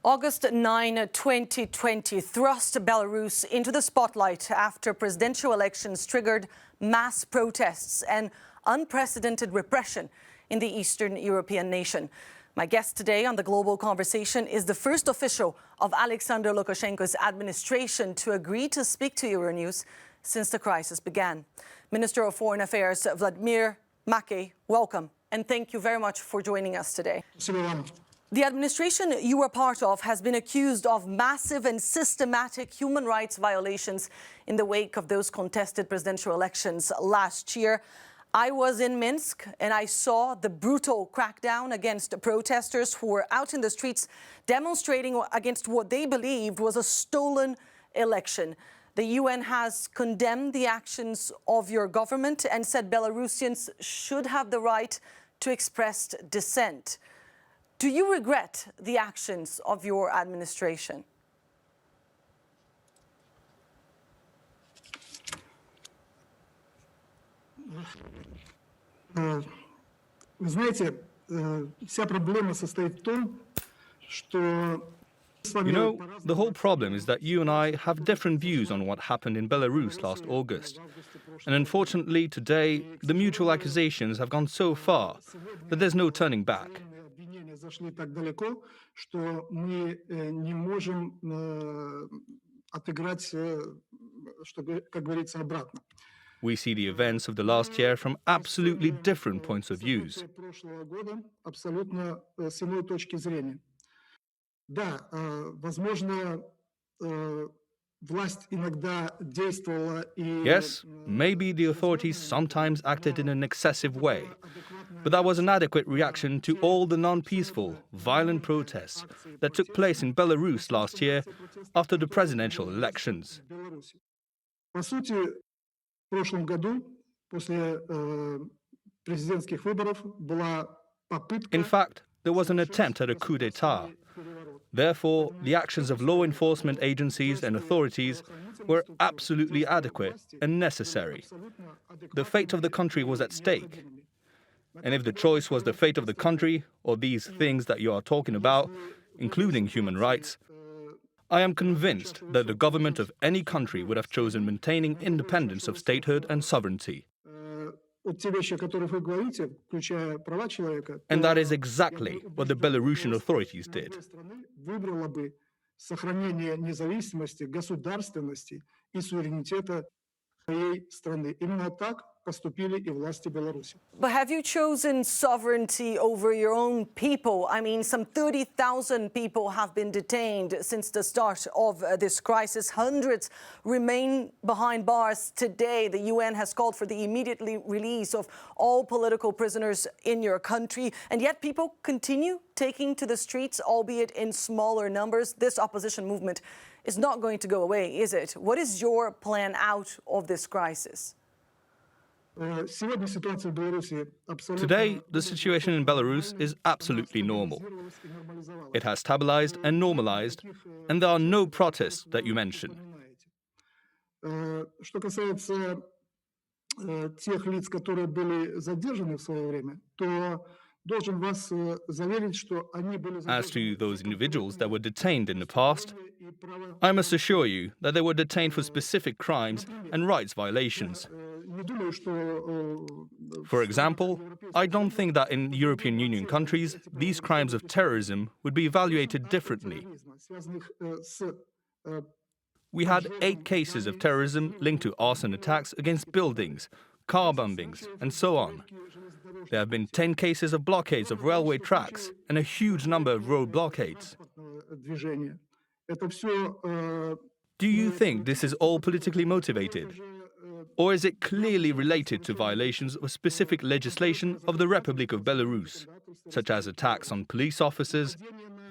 August 9, 2020 thrust Belarus into the spotlight after presidential elections triggered mass protests and unprecedented repression in the Eastern European nation. My guest today on the Global Conversation is the first official of Alexander Lukashenko's administration to agree to speak to Euronews since the crisis began. Minister of Foreign Affairs Vladimir Makei, welcome, and thank you very much for joining us today. The administration you were part of has been accused of massive and systematic human rights violations in the wake of those contested presidential elections last year. I was in Minsk and I saw the brutal crackdown against protesters who were out in the streets demonstrating against what they believed was a stolen election. The UN has condemned the actions of your government and said Belarusians should have the right to express dissent. Do you regret the actions of your administration? Вы знаете, вся проблема состоит в том, что the whole problem is that you and I have different views on what happened in Belarus last August. And unfortunately, today, the mutual accusations have gone so far that there's no turning back. Зашли так далеко, что мы не можем отыграть, как говорится, обратно. We see the events of the last year from absolutely different points of view. Прошлого года абсолютно с иной точки зрения. Да, возможно, власть иногда действовала и... Yes, maybe the authorities sometimes acted in an excessive way, but that was an adequate reaction to all the non-peaceful, violent protests that took place in Belarus last year after the presidential elections. По сути, в прошлом году, после президентских выборов, была попытка... In fact, there was an attempt at a coup d'etat. Therefore, the actions of law enforcement agencies and authorities were absolutely adequate and necessary. The fate of the country was at stake. And if the choice was the fate of the country or these things that you are talking about, including human rights, I am convinced that the government of any country would have chosen maintaining independence of statehood and sovereignty. And that is exactly what the Belarusian authorities did. Сохранение независимости, государственности и суверенитета своей страны. Именно так поступили и власти Беларуси. But have you chosen sovereignty over your own people? I mean, some 30,000 people have been detained since the start of this crisis. Hundreds remain behind bars today. The UN has called for the immediate release of all political prisoners in your country. And yet people continue taking to the streets, albeit in smaller numbers. This opposition movement is not going to go away, is it? What is your plan out of this crisis? Today, the situation in Belarus is absolutely normal. It has stabilized and normalized, and there are no protests that you mention. Что касается тех лиц, которые были задержаны в свое время, то должен вас заверить, что они были задержаны. As to those individuals that were detained in the past, I must assure you that they were detained for specific crimes and rights violations. For example, I don't think that in European Union countries, these crimes of terrorism would be evaluated differently. We had 8 cases of terrorism linked to arson attacks against buildings, car bombings, and so on. There have been 10 cases of blockades of railway tracks and a huge number of road blockades. Do you think this is all politically motivated? Or is it clearly related to violations of specific legislation of the Republic of Belarus, such as attacks on police officers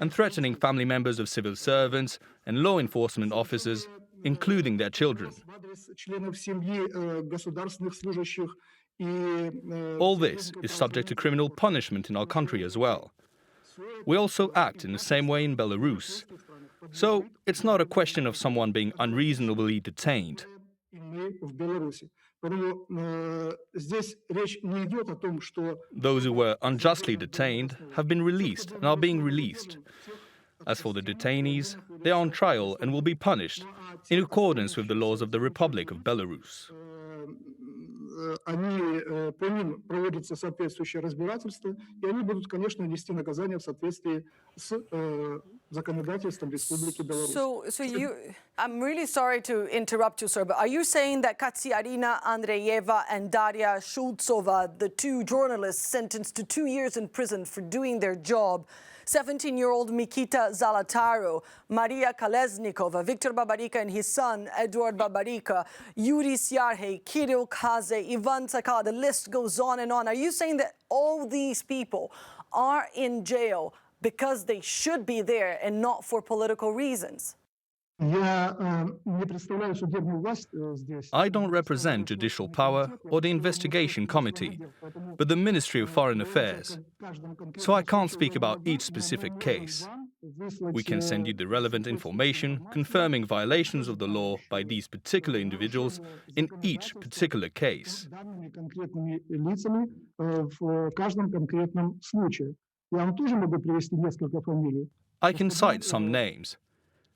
and threatening family members of civil servants and law enforcement officers, including their children? All this is subject to criminal punishment in our country as well. We also act in the same way in Belarus. So it's not a question of someone being unreasonably detained. Those who were unjustly detained have been released and are being released. As for the detainees, they are on trial and will be punished in accordance with the laws of the Republic of Belarus. По ним проводится соответствующее разбирательство, и они будут, конечно, нести наказание в соответствии с законодательством Республики Беларусь. I'm really sorry to interrupt you, sir, but are you saying that Katsiarina Andreeva and Daria Shultsova, the two journalists sentenced to 2 years in prison for doing their job, 17-year-old Mikita Zalataru, Maria Kolesnikova, Viktor Babarika and his son, Eduard Babarika, Yuri Syarhe, Kirill Kaze, Ivan Tsakala, the list goes on and on. Are you saying that all these people are in jail because they should be there and not for political reasons? I don't represent judicial power or the investigation committee, but the Ministry of Foreign Affairs, so I can't speak about each specific case. We can send you the relevant information confirming violations of the law by these particular individuals in each particular case. I can cite some names.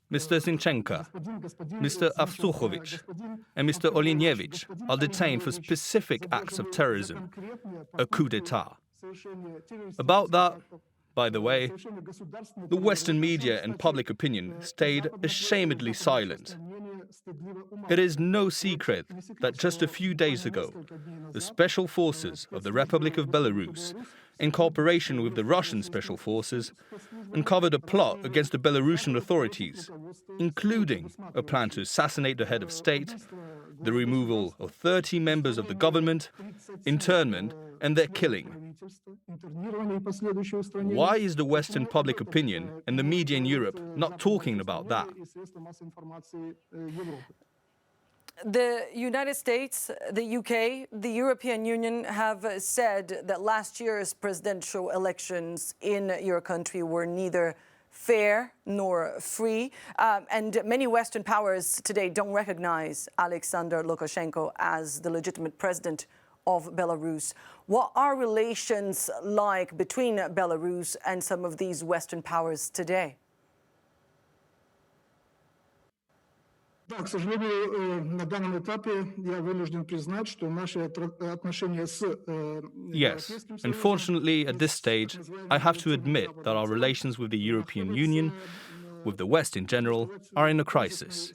Mr. Zinchenko, Mr. Avsukhovich, and Mr. Olinyevich are detained for specific acts of terrorism, a coup d'etat. About that, by the way, the Western media and public opinion stayed ashamedly silent. It is no secret that just a few days ago, the special forces of the Republic of Belarus, in cooperation with the Russian special forces, uncovered a plot against the Belarusian authorities, including a plan to assassinate the head of state, the removal of 30 members of the government, internment, and their killing. Why is the Western public opinion and the media in Europe not talking about that? The United States, the UK, the European Union have said that last year's presidential elections in your country were neither fair nor free. And many Western powers today don't recognize Alexander Lukashenko as the legitimate president of Belarus. What are relations like between Belarus and some of these Western powers today? Да, к сожалению, на данном этапе я вынужден признать, что наши отношения с Yes, unfortunately, at this stage, I have to admit that our relations with the European Union, with the West in general, are in a crisis.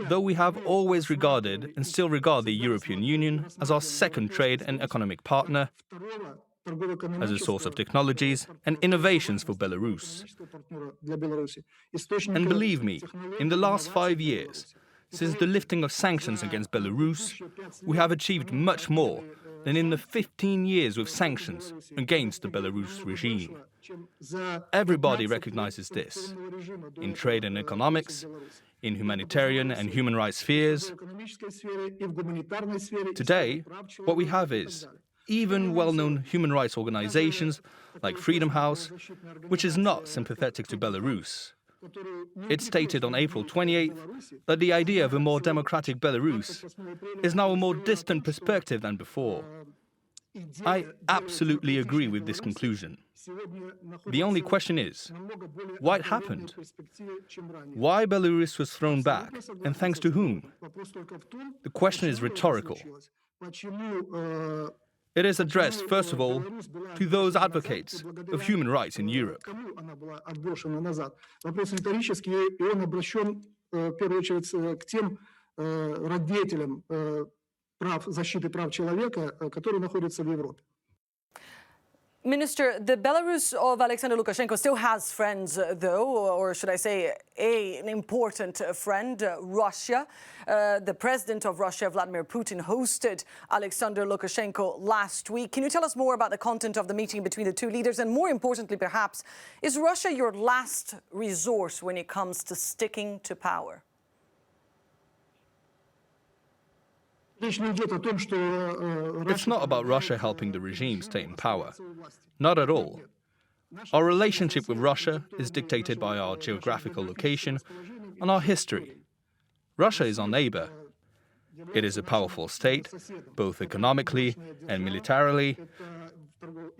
Though we have always regarded and still regard the European Union as our second trade and economic partner, as a source of technologies and innovations for Belarus. And believe me, in the last 5 years, since the lifting of sanctions against Belarus, we have achieved much more than in the 15 years with sanctions against the Belarus regime. Everybody recognizes this, in trade and economics, in humanitarian and human rights spheres. Today, what we have is even well-known human rights organizations like Freedom House, which is not sympathetic to Belarus. It stated on April 28th that the idea of a more democratic Belarus is now a more distant perspective than before. I absolutely agree with this conclusion. The only question is, what happened? Why Belarus was thrown back, and thanks to whom? The question is rhetorical. It is addressed, first of all, to those advocates of human rights in Europe. Вопрос риторический, и он обращен, в первую очередь, к тем радетелям защиты прав человека, которые находятся в Европе. Minister, the Belarus of Alexander Lukashenko still has friends, though, or should I say an important friend, Russia. The president of Russia, Vladimir Putin, hosted Alexander Lukashenko last week. Can you tell us more about the content of the meeting between the two leaders? And more importantly, perhaps, is Russia your last resource when it comes to sticking to power? It's not about Russia helping the regime stay in power. Not at all. Our relationship with Russia is dictated by our geographical location and our history. Russia is our neighbor. It is a powerful state, both economically and militarily,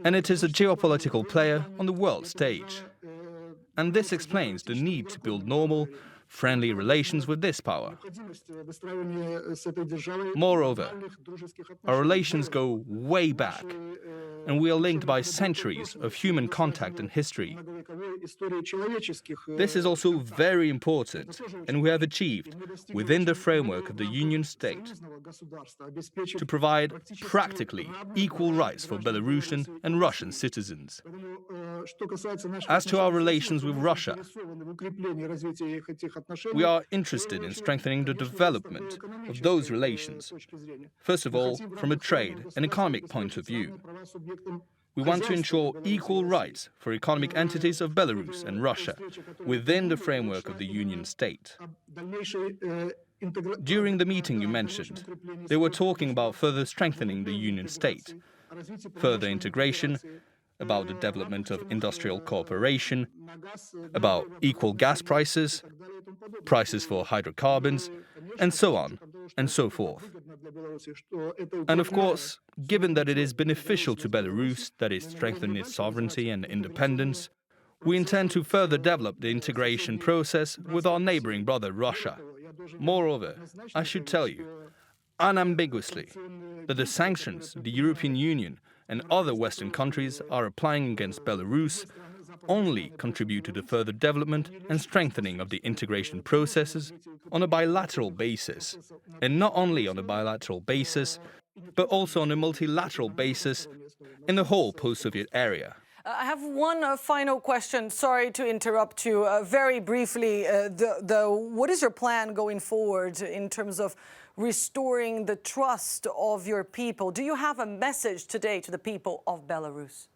and it is a geopolitical player on the world stage. And this explains the need to build normal, friendly relations with this power. Moreover, our relations go way back, and we are linked by centuries of human contact and history. This is also very important, and we have achieved, within the framework of the Union State, to provide practically equal rights for Belarusian and Russian citizens. As to our relations with Russia, we are interested in strengthening the development of those relations. First of all, from a trade and economic point of view. We want to ensure equal rights for economic entities of Belarus and Russia within the framework of the Union State. During the meeting you mentioned, they were talking about further strengthening the Union State, further integration, about the development of industrial cooperation, about equal gas prices, prices for hydrocarbons, and so on and so forth. And of course, given that it is beneficial to Belarus, that is strengthening its sovereignty and independence, we intend to further develop the integration process with our neighboring brother Russia. Moreover, I should tell you, unambiguously, that the sanctions the European Union and other Western countries are applying against Belarus only contribute to the further development and strengthening of the integration processes on a bilateral basis, and not only on a bilateral basis, but also on a multilateral basis in the whole post-Soviet area. I have one final question. Sorry to interrupt you. Very briefly, what is your plan going forward in terms of restoring the trust of your people? Do you have a message today to the people of Belarus?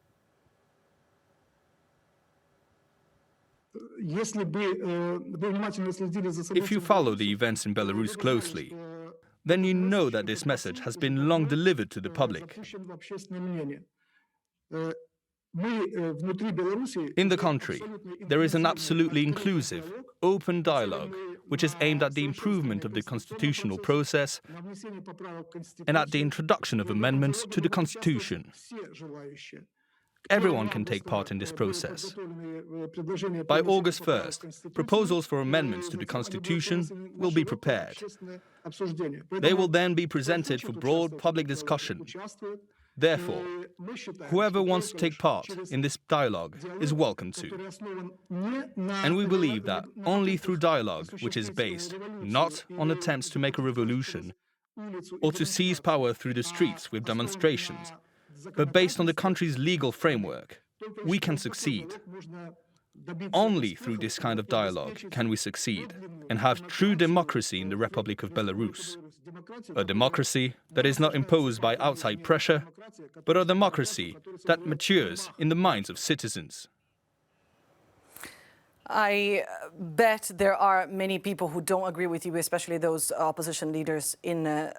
If you follow the events in Belarus closely, then you know that this message has been long delivered to the public. In the country, there is an absolutely inclusive, open dialogue which is aimed at the improvement of the constitutional process and at the introduction of amendments to the constitution. Everyone can take part in this process. By August 1st, proposals for amendments to the constitution will be prepared. They will then be presented for broad public discussion. Therefore, whoever wants to take part in this dialogue is welcome to. And we believe that only through dialogue, which is based not on attempts to make a revolution or to seize power through the streets with demonstrations, but based on the country's legal framework, we can succeed. Only through this kind of dialogue can we succeed and have true democracy in the Republic of Belarus. A democracy that is not imposed by outside pressure, but a democracy that matures in the minds of citizens. I bet there are many people who don't agree with you, especially those opposition leaders in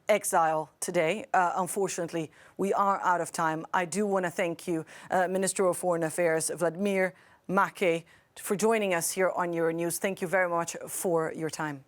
exile today. Unfortunately, we are out of time. I do want to thank you, Minister of Foreign Affairs, Vladimir Makei, for joining us here on Euronews. Thank you very much for your time.